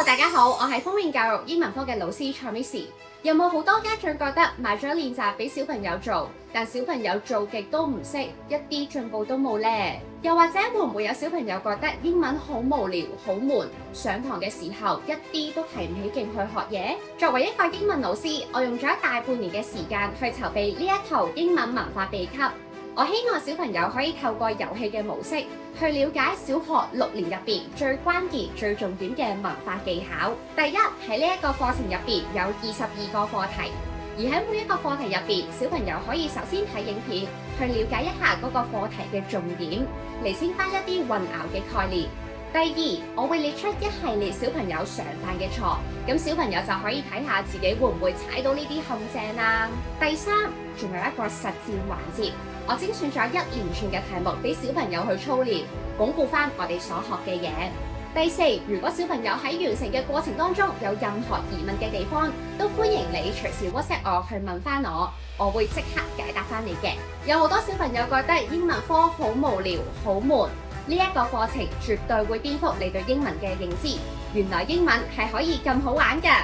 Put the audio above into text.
Hello，大家好，我係豐源教育英文科嘅老師蔡 Miss。有冇好多家長覺得買咗練習俾小朋友做，但小朋友做極都唔識，一啲進步都冇呢？又或者會唔會有小朋友覺得英文好無聊、好悶，上堂嘅時候一啲都提唔起勁去學嘢？作為一個英文老師，我用咗大半年嘅時間去籌備呢一套英文文化秘笈。我希望小朋友可以透過遊戲嘅模式去了解小學6年入邊最關鍵、最重點嘅文化技巧。第一，喺呢一個課程入邊有22個課題，而喺每一個課題入邊，小朋友可以首先睇影片去了解一下嗰個課題嘅重點，釐清翻一啲混淆嘅概念。第二，我會列出一系列小朋友常犯嘅錯，咁小朋友就可以睇下自己會唔會踩到呢啲陷阱啦。第三，仲有一個實戰環節，我精選咗一連串嘅題目俾小朋友去操練，鞏固翻我哋所學嘅嘢。第四，如果小朋友喺完成嘅過程當中有任何疑問嘅地方，都歡迎你隨時 WhatsApp 我去問翻我會即刻解答翻你嘅。有好多小朋友覺得英文科好無聊、好悶。呢一個課程絕對會顛覆你對英文嘅認知，原來英文係可以咁好玩㗎！